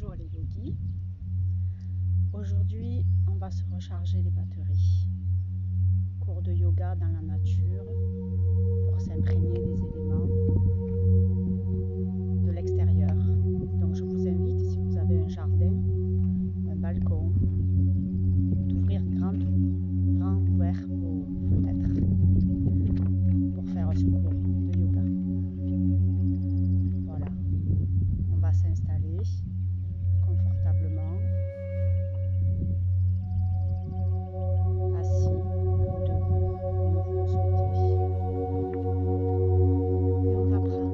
Bonjour les yogis. Aujourd'hui, on va se recharger les batteries. Cours de yoga dans la nature pour s'imprégner des éléments de l'extérieur. Donc je vous invite, si vous avez un jardin, un balcon, d'ouvrir grand ouvert vos fenêtres pour faire ce cours de yoga. Voilà, on va s'installer confortablement, assis ou debout, comme vous le souhaitez. Et on va prendre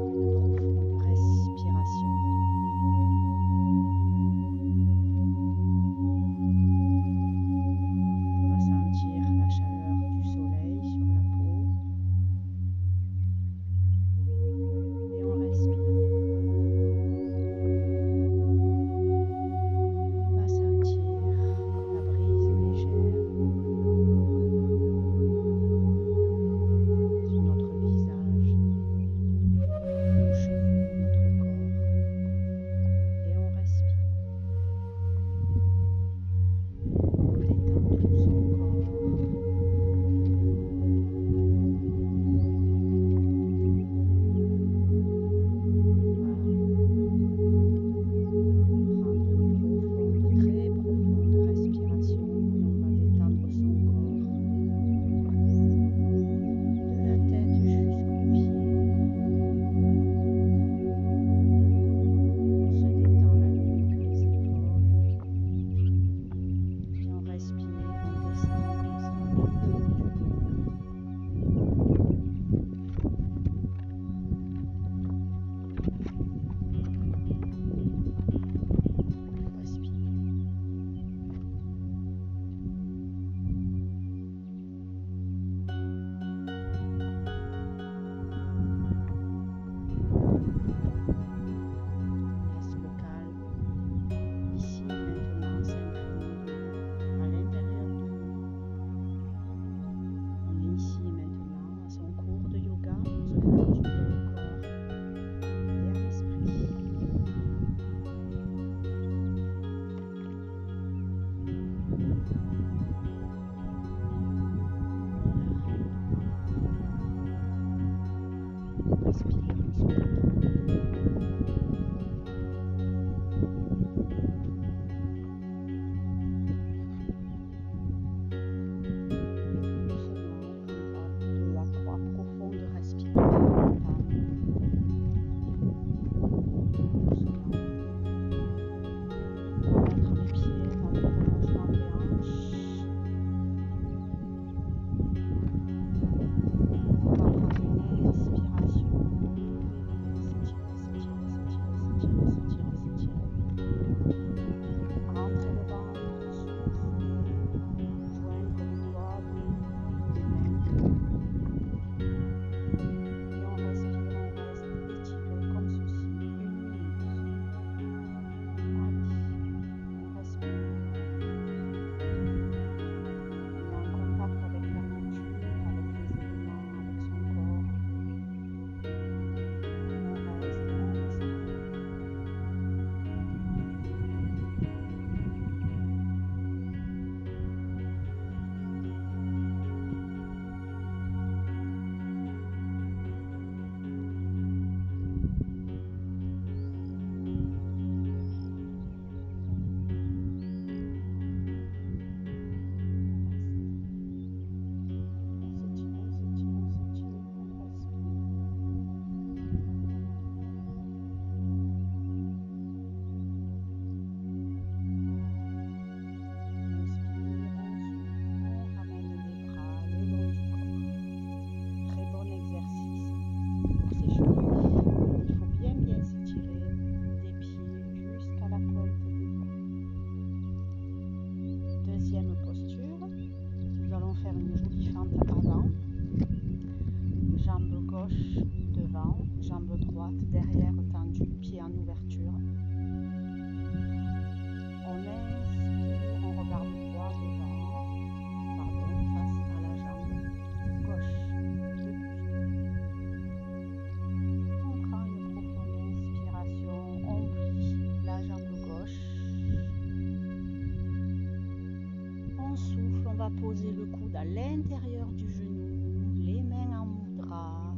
va poser le coude à l'intérieur du genou, les mains en mudra,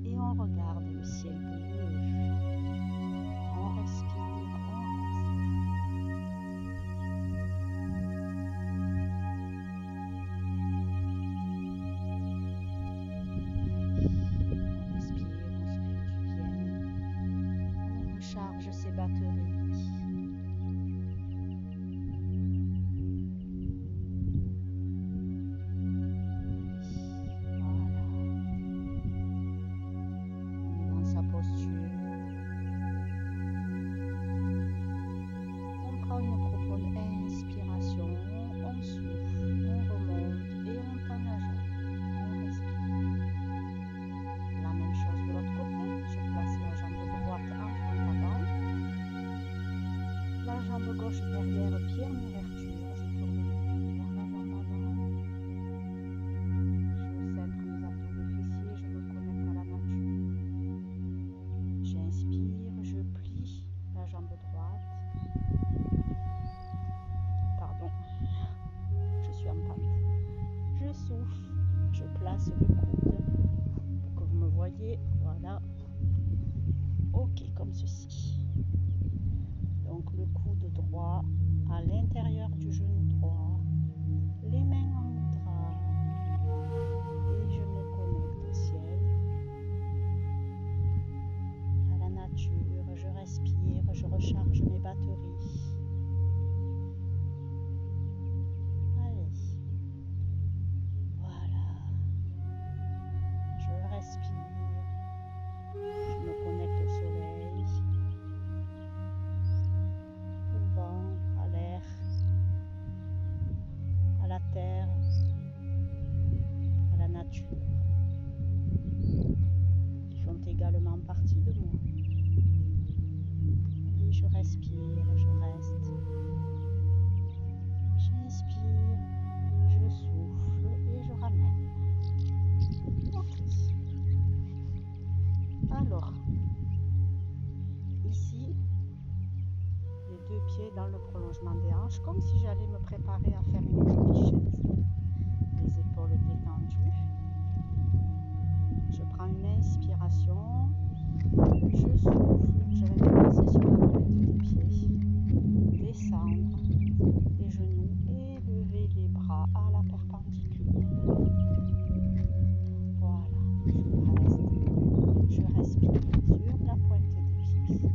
et on regarde le ciel bleu. On respire, on respire, on se fait du bien, on recharge ses batteries. Gauche derrière, pied en ouverture, je tourne le cul vers la jambe avant. Je centre mes abdos fessiers, je me connecte à la nature. J'inspire, je plie la jambe droite. Pardon, je suis en pente. Je souffle, je place le coude pour que vous me voyez. Voilà. Ok, comme ceci. Donc le coude droit à l'intérieur du genou droit, les mains en mudra, et je me connecte au ciel, à la nature, je respire, je recharge mes batteries. Allez, voilà, je respire, je me connecte au soleil, au vent, à l'air, à la terre, à la nature, qui font également partie de moi. Et je respire, je reste. J'inspire, je souffle et je ramène. Ok. Alors, ici, les deux pieds dans le prolongement des hanches, comme si j'allais me préparer à faire une jolie chaise. Les épaules détendues. Je prends une inspiration, je souffle, je vais me placer sur la pointe des pieds, descendre les genoux et lever les bras à la perpendiculaire. Voilà, je respire sur la pointe des pieds.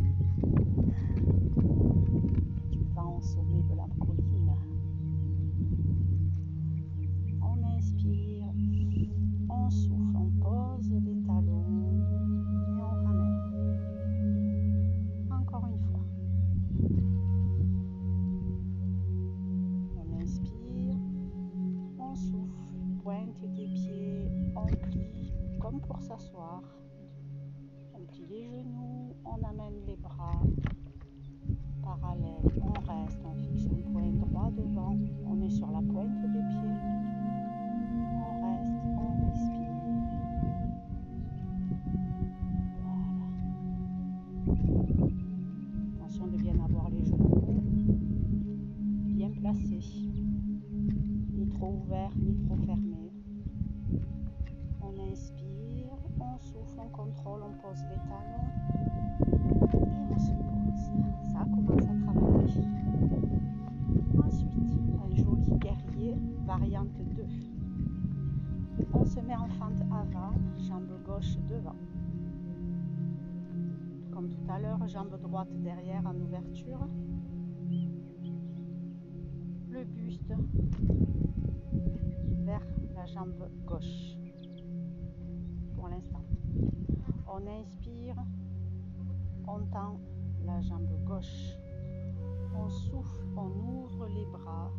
Du vent au sommet de la colline. On inspire, on souffle, on pose les talons et on ramène. Encore une fois. On inspire, on souffle, pointe des pieds, on plie comme pour s'asseoir. On plie les genoux, on amène les bras parallèles, on reste, on fixe un point droit devant, on est sur la pointe des pieds. On reste, on respire. Voilà. Attention de bien avoir les genoux bien placés. Ni trop ouverts, ni trop fermés. On inspire, on souffle, on contrôle, on pose les talons. Et on se pose. Ça commence à travailler. Ensuite, un joli guerrier, variante 2. On se met en fente avant, jambe gauche devant. Comme tout à l'heure, jambe droite derrière en ouverture. Le buste vers la jambe gauche. Pour l'instant. On inspire, on tend la jambe gauche. On souffle, on ouvre les bras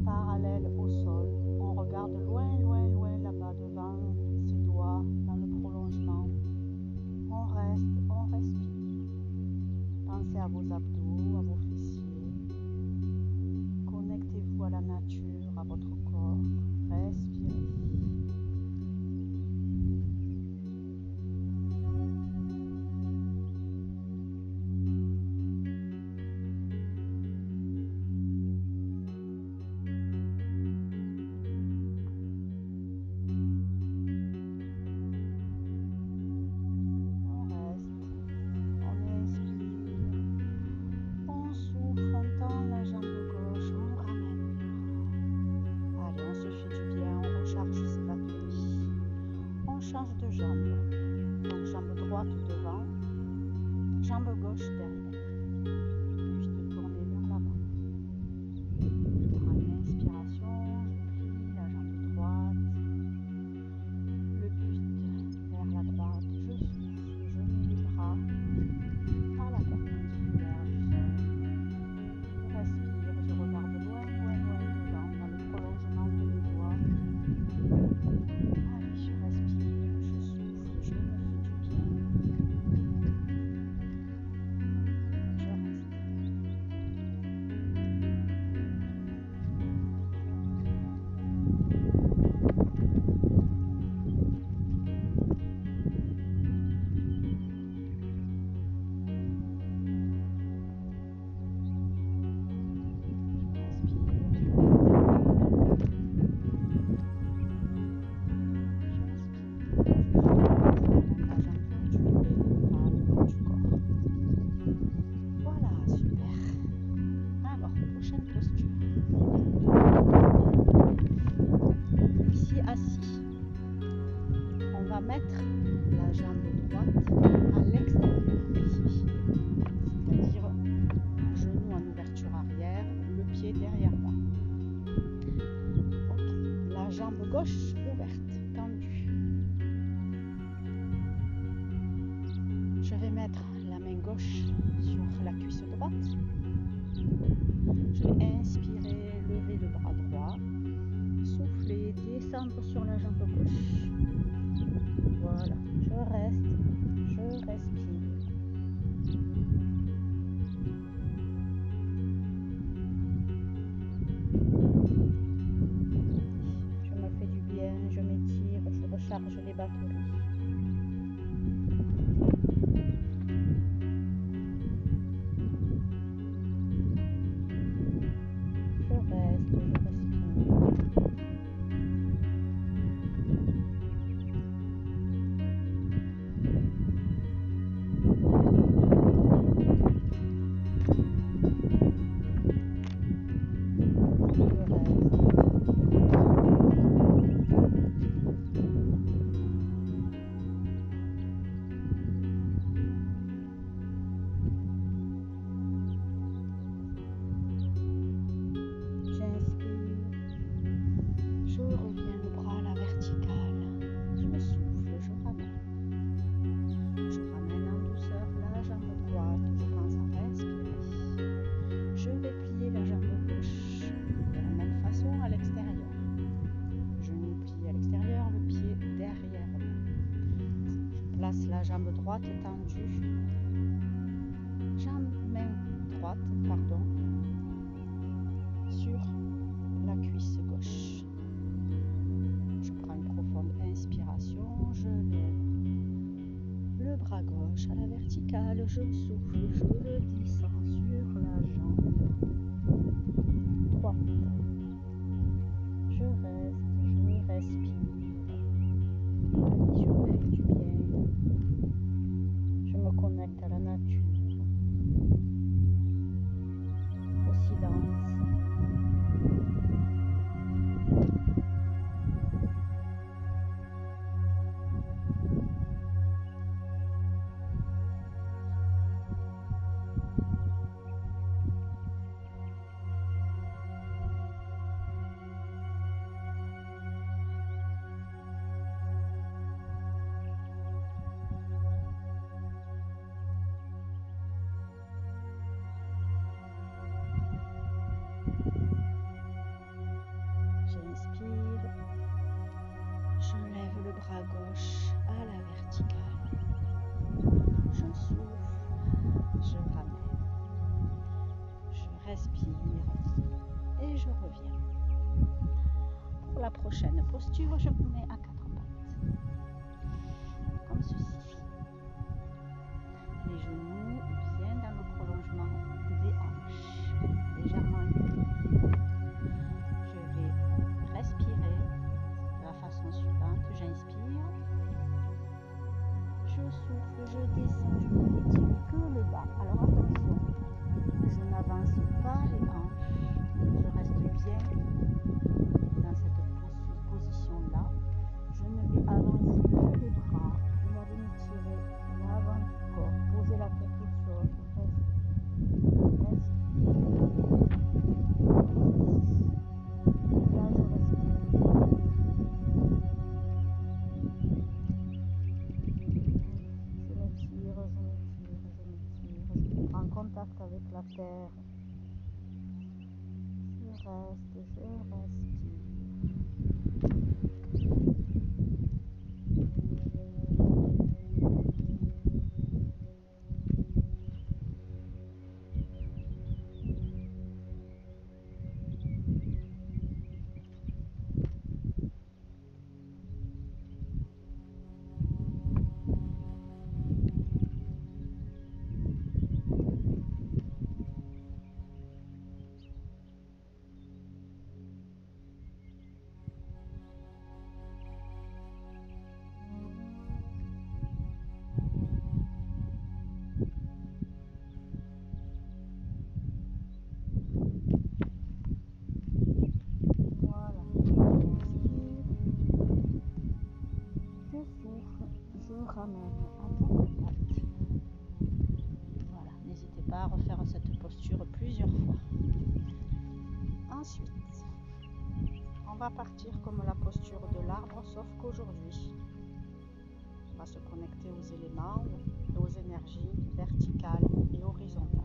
parallèles au sol. On regarde loin, loin, loin là-bas devant ses doigts dans le prolongement. On reste, on respire. Pensez à vos abdos, à vos fessiers. Connectez-vous à la nature, à votre corps. Respirez. gauche derrière. Juste tourner vers l'avant. Je prends une inspiration, je plie la jambe droite, le buste vers la droite, je souffle, je mets les bras à la perpendiculaire du sol. Je respire, je regarde loin, loin, loin devant, dans le prolongement de mes doigts. Allez, je respire, je souffle, je me fais du bien. Je reste. Assis. On va mettre la jambe droite à l'extérieur ici, c'est-à-dire genou en ouverture arrière, le pied derrière moi. Okay. La jambe gauche ouverte, tendue. Je vais mettre la main gauche sur la cuisse droite. Je vais inspirer, lever le bras droit. Souffler, descendre sur la jambe gauche. Voilà, je reste, je respire. Je me fais du bien, je m'étire, je recharge les batteries. Je reste, je respire. La jambe droite tendue, main droite, sur la cuisse gauche. Je prends une profonde inspiration, je lève le bras gauche à la verticale, je souffle, je le descends sur la jambe droite. Je reste, je respire. Je me fais du bien. Je me connecte à la nature, au silence. Bras gauche à la verticale. Je souffle, je ramène, je respire et je reviens. Pour la prochaine posture, je me mets à quatre pattes, comme ceci. Les genoux bien dans le prolongement des hanches, légèrement inclinés. Je vais respirer de la façon suivante. J'inspire, je souffle, je descends, je ne m'étire que le bas. Alors attention, je n'avance pas les hanches, je reste bien dans cette position-là. Je ne vais avancer contact avec la terre. Je reste, je respire. Je ramène à ton contact. Voilà, n'hésitez pas à refaire cette posture plusieurs fois. Ensuite, on va partir comme la posture de l'arbre, sauf qu'aujourd'hui, on va se connecter aux éléments et aux énergies verticales et horizontales.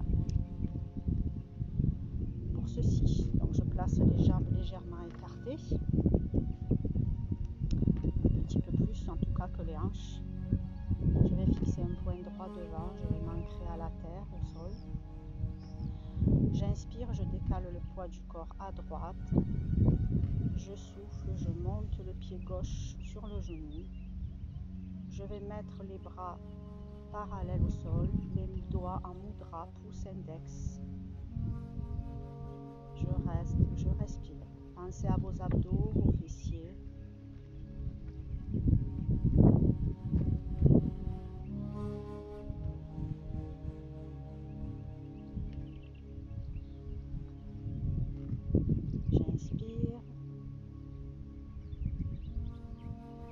Pour ceci, donc je place les jambes légèrement écartées, un petit peu plus en tout cas que les hanches. Je vais fixer un point droit devant, je vais m'ancrer à la terre, au sol. J'inspire, je décale le poids du corps à droite. Je souffle, je monte le pied gauche sur le genou. Je vais mettre les bras parallèles au sol, les doigts en mudra, pouce index. Je reste, je respire. Pensez à vos abdos, vos fessiers. J'inspire.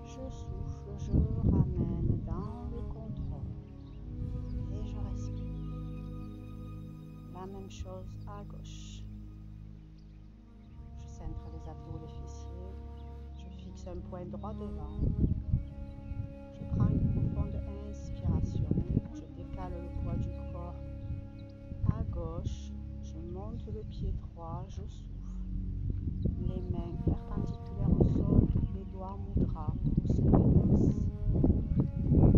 Je souffle, je ramène dans le contrôle. Et je respire. La même chose à gauche. Je centre les abdos, les fessiers. Je fixe un point droit devant. Je prends une profonde inspiration. Je décale le poids du corps à gauche. Je monte le pied droit. Je souffle. Les mains perpendiculaires au sol. Les doigts en mudra. Pouce index.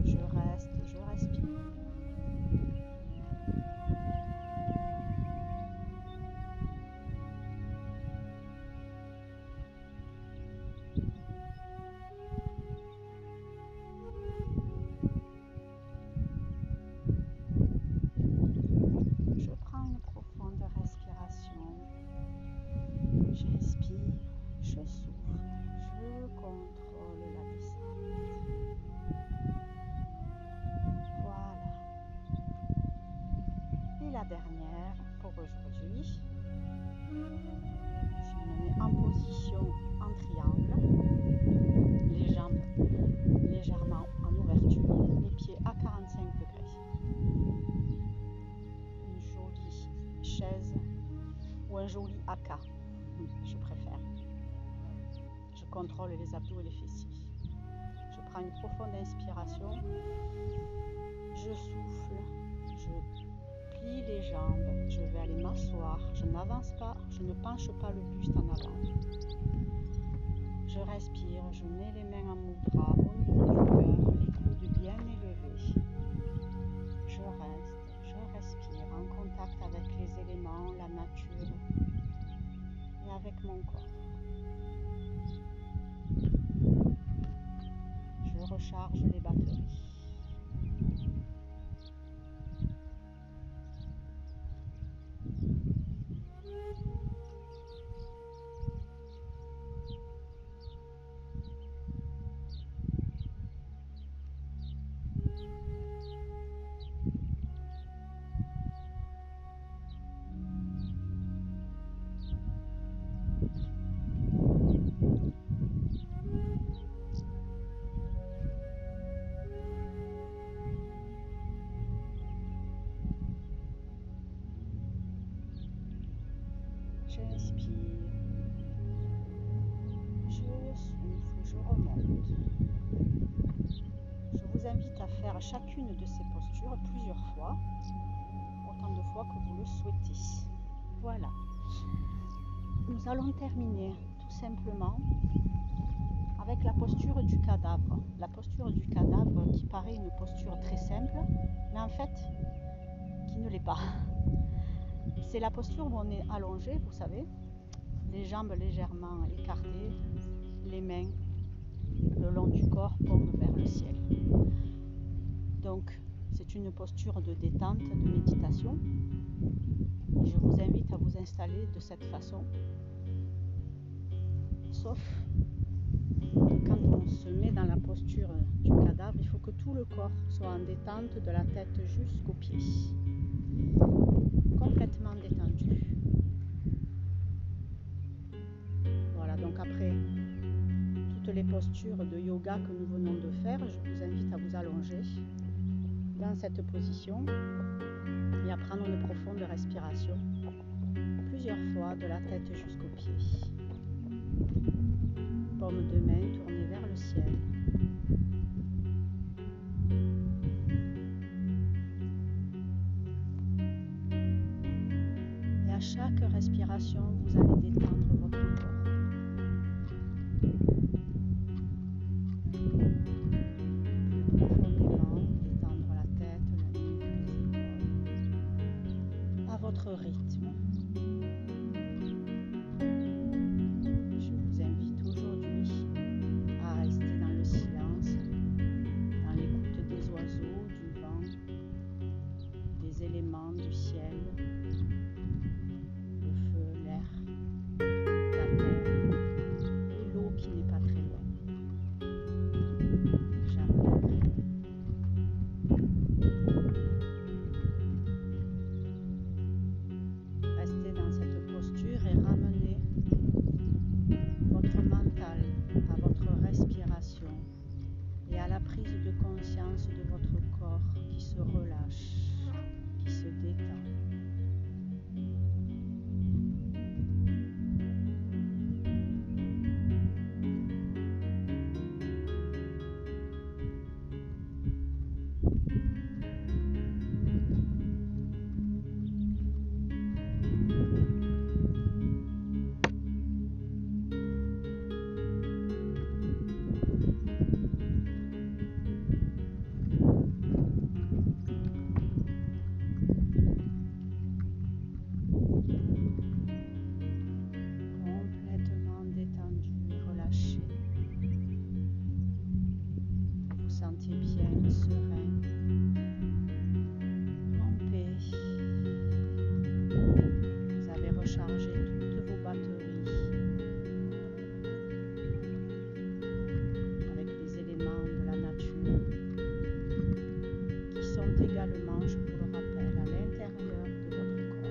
Je reste, je respire. J'inspire, je souffle, je contrôle la descente. Voilà. Et la dernière pour aujourd'hui. Je me mets en position en triangle, les jambes légèrement en ouverture, les pieds à 45 degrés. Une jolie chaise ou un joli haka. Je préfère. Je contrôle les abdos et les fessiers. Je prends une profonde inspiration. Je souffle. Je plie les jambes. Je vais aller m'asseoir. Je n'avance pas. Je ne penche pas le buste en avant. Je respire. Je mets les mains en mudra au niveau du cœur. Les coudes bien élevés. Je reste. Je respire en contact avec les éléments, la nature. Et avec mon corps. Je recharge les batteries. J'inspire, je souffle, je remonte. Je vous invite à faire chacune de ces postures plusieurs fois, autant de fois que vous le souhaitez. Voilà. Nous allons terminer tout simplement avec la posture du cadavre. La posture du cadavre qui paraît une posture très simple, mais en fait, qui ne l'est pas. C'est la posture où on est allongé, vous savez, les jambes légèrement écartées, les mains le long du corps, paume vers le ciel. Donc, c'est une posture de détente, de méditation. Et je vous invite à vous installer de cette façon. Sauf que quand on se met dans la posture du cadavre, il faut que tout le corps soit en détente de la tête jusqu'aux pieds. Complètement détendu. Voilà, donc après toutes les postures de yoga que nous venons de faire, je vous invite à vous allonger dans cette position et à prendre une profonde respiration plusieurs fois de la tête jusqu'aux pieds. Paume de main tournée vers le ciel. Et à chaque respiration, vous allez détendre votre corps. Rythme. Je vous invite aujourd'hui à rester dans le silence, dans l'écoute des oiseaux, du vent, des éléments du ciel, le feu, l'air, la terre et l'eau qui n'est pas très loin. Jamais. Restez dans cette posture et ramenez votre mental à votre respiration et à la prise de conscience de votre corps qui se relâche, qui se détend. Sentez bien, serein, en paix. Vous avez rechargé toutes vos batteries avec les éléments de la nature qui sont également, je vous le rappelle, à l'intérieur de votre corps.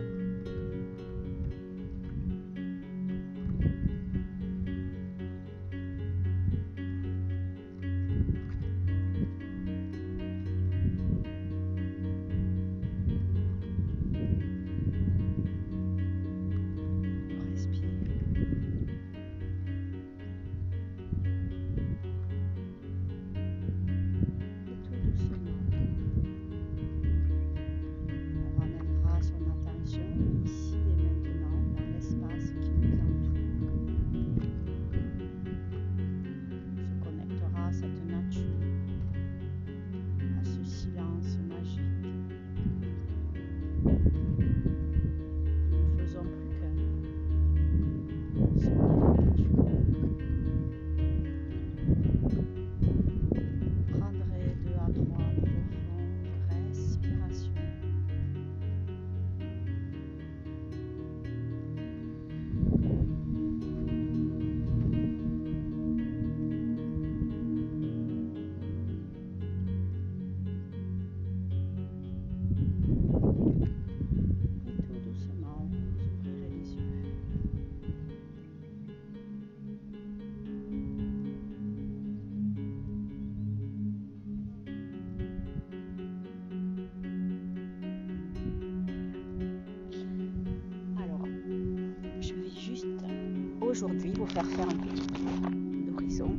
Aujourd'hui, vous faire un petit tour d'horizon.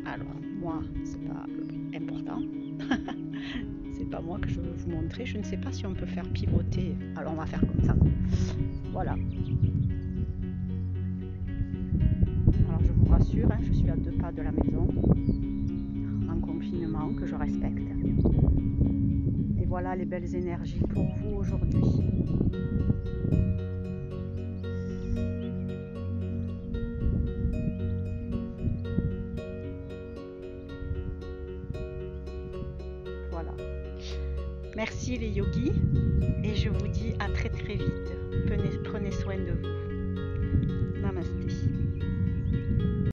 Alors, moi, c'est pas important. C'est pas moi que je veux vous montrer. Je ne sais pas si on peut faire pivoter. Alors on va faire comme ça. Voilà. Alors je vous rassure, hein, je suis à 2 pas de la maison, en confinement, que je respecte. Et voilà les belles énergies pour vous aujourd'hui. Voilà. Merci les yogis et je vous dis à très très